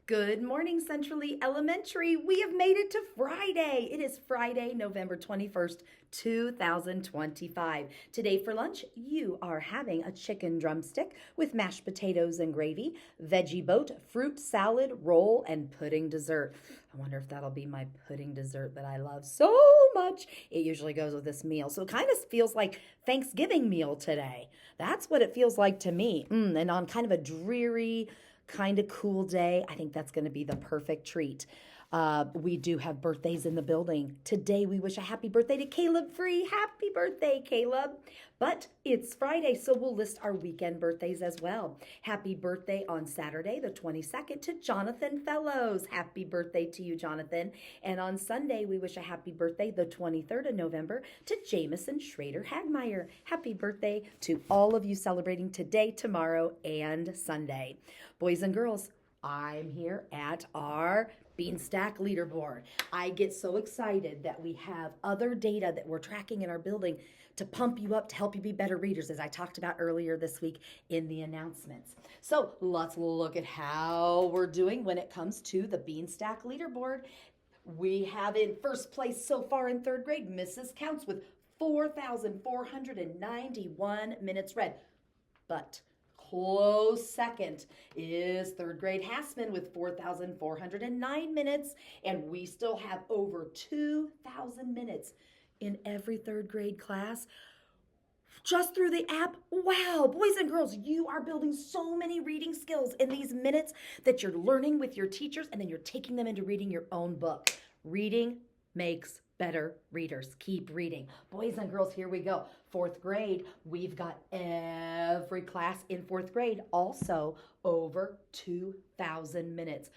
Good morning, Centrally Elementary. We have made it to Friday. It is Friday, November 21st, 2025. Today for lunch, you are having a chicken drumstick with mashed potatoes and gravy, veggie boat, fruit salad, roll, and pudding dessert. I wonder if that'll be my pudding dessert that I love so much. It usually goes with this meal. So it kind of feels like Thanksgiving meal today. That's what it feels like to me. And on kind of a dreary, kind of cool day, I think that's going to be the perfect treat. We do have birthdays in the building. Today, we wish a happy birthday to Caleb Free. Happy birthday, Caleb. But it's Friday, so we'll list our weekend birthdays as well. Happy birthday on Saturday, the 22nd, to Jonathan Fellows. Happy birthday to you, Jonathan. And on Sunday, we wish a happy birthday, the 23rd of November, to Jameson Schrader Hagmeyer. Happy birthday to all of you celebrating today, tomorrow, and Sunday. Boys and girls, I'm here at our Beanstack leaderboard. I get so excited that we have other data that we're tracking in our building to pump you up, to help you be better readers, as I talked about earlier this week in the announcements. So let's look at how we're doing when it comes to the Beanstack leaderboard. We have in first place so far in third grade, Mrs. Counts with 4,491 minutes read. But close second is third grade Hassman with 4,409 minutes, and we still have over 2,000 minutes in every third grade class just through the app. Wow, boys and girls, you are building so many reading skills in these minutes that you're learning with your teachers, and then you're taking them into reading your own book. Reading makes better readers. Keep reading. Boys and girls, here we go. Fourth grade, we've got every class in fourth grade also over 2,000 minutes.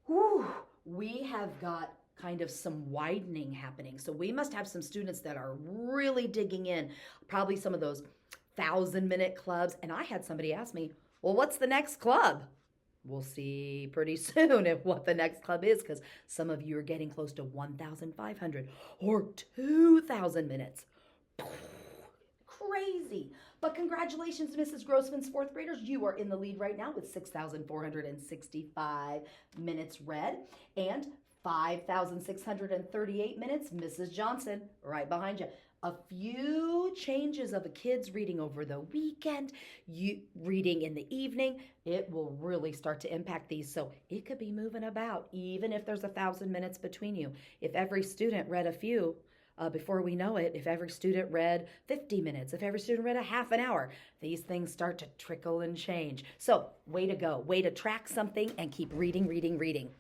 Whew, we have got kind of some widening happening. So we must have some students that are really digging in, probably some of those 1,000-minute clubs. And I had somebody ask me, well, what's the next club? We'll see pretty soon if what the next club is, because some of you are getting close to 1,500 or 2,000 minutes. Crazy. But congratulations, Mrs. Grossman's fourth graders. You are in the lead right now with 6,465 minutes read and 5,638 minutes. Mrs. Johnson, right behind you. A few changes of a kid's reading over the weekend, you reading in the evening, it will really start to impact these. So it could be moving about, even if there's 1,000 minutes between you. If every student read a few, before we know it, if every student read 50 minutes, if every student read a half an hour, these things start to trickle and change. So way to go, way to track something and keep reading, reading, reading.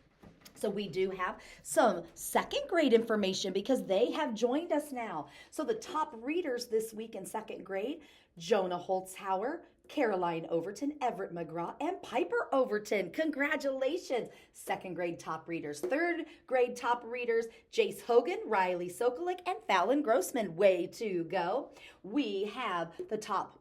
So we do have some second grade information because they have joined us now. So the top readers this week in second grade, Jonah Holtzhauer, Caroline Overton, Everett McGraw, and Piper Overton. Congratulations, second grade top readers. Third grade top readers, Jace Hogan, Riley Sokolik, and Fallon Grossman. Way to go. We have the top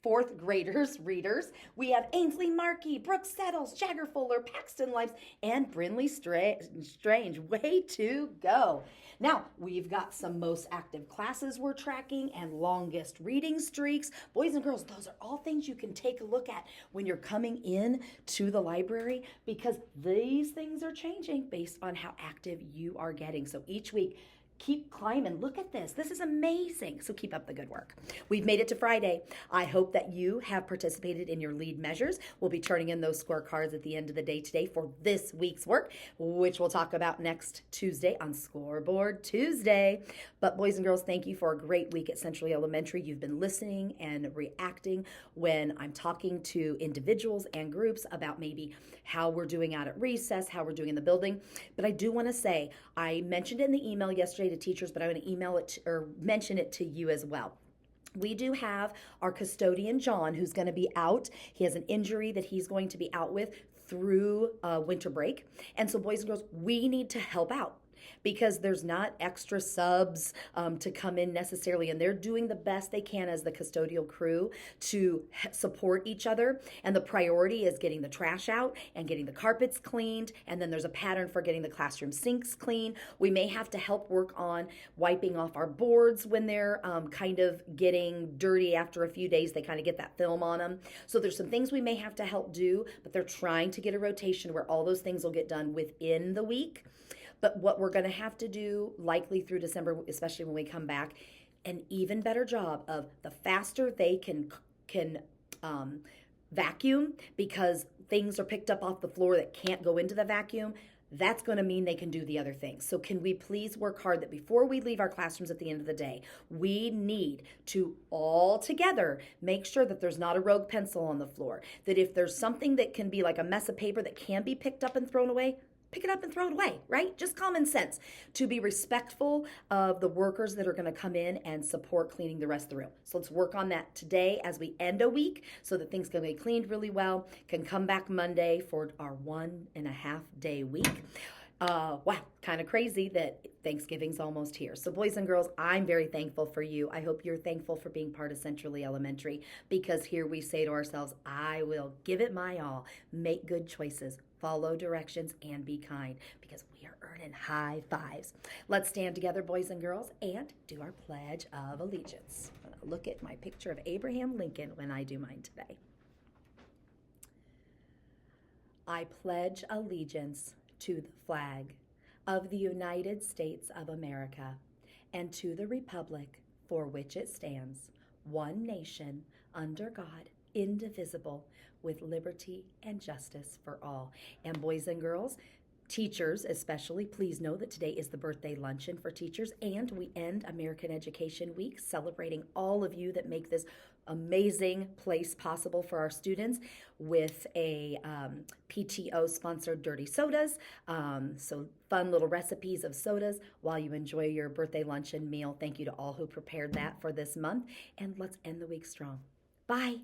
fourth graders readers. We have Ainsley Markey, Brooke Settles, Jagger Fuller, Paxton Lives, and Brinley Strange. Way to go. Now, we've got some most active classes we're tracking and longest reading streaks. Boys and girls, those are all things you can take a look at when you're coming in to the library, because these things are changing based on how active you are getting. So each week, keep climbing. Look at this. This is amazing. So keep up the good work. We've made it to Friday. I hope that you have participated in your lead measures. We'll be turning in those scorecards at the end of the day today for this week's work, which we'll talk about next Tuesday on Scoreboard Tuesday. But boys and girls, thank you for a great week at Centrally Elementary. You've been listening and reacting when I'm talking to individuals and groups about maybe how we're doing out at recess, how we're doing in the building. But I do want to say, I mentioned in the email yesterday to teachers, but I want to email it or mention it to you as well. We do have our custodian, John, who's going to be out. He has an injury that he's going to be out with through winter break. And so, boys and girls, we need to help out. because there's not extra subs to come in necessarily, and they're doing the best they can as the custodial crew to support each other. And the priority is getting the trash out and getting the carpets cleaned, and then there's a pattern for getting the classroom sinks clean. We may have to help work on wiping off our boards when they're kind of getting dirty after a few days. They kind of get that film on them. So there's some things we may have to help do, but they're trying to get a rotation where all those things will get done within the week. But what we're going to have to do, likely through December, especially when we come back, an even better job of the faster they can vacuum, because things are picked up off the floor that can't go into the vacuum. That's going to mean they can do the other things. So can we please work hard that before we leave our classrooms at the end of the day, we need to all together make sure that there's not a rogue pencil on the floor, that if there's something that can be like a mess of paper that can be picked up and thrown away, pick it up and throw it away, right? Just common sense, to be respectful of the workers that are going to come in and support cleaning the rest of the room. So let's work on that today as we end a week so that things can be cleaned really well, can come back Monday for our 1.5 day week. Wow, kind of crazy that Thanksgiving's almost here. So boys and girls, I'm very thankful for you. I hope you're thankful for being part of Centrally Elementary, because here we say to ourselves, I will give it my all, make good choices, follow directions, and be kind, because we are earning high fives. Let's stand together, boys and girls, and do our Pledge of Allegiance. Look at my picture of Abraham Lincoln when I do mine today. I pledge allegiance to the flag of the United States of America and to the republic for which it stands, one nation, under God, indivisible, with liberty and justice for all. And boys and girls, teachers especially, please know that today is the birthday luncheon for teachers, and we end American Education Week celebrating all of you that make this amazing place possible for our students with a PTO-sponsored dirty sodas. So fun little recipes of sodas while you enjoy your birthday luncheon meal. Thank you to all who prepared that for this month, and let's end the week strong. Bye.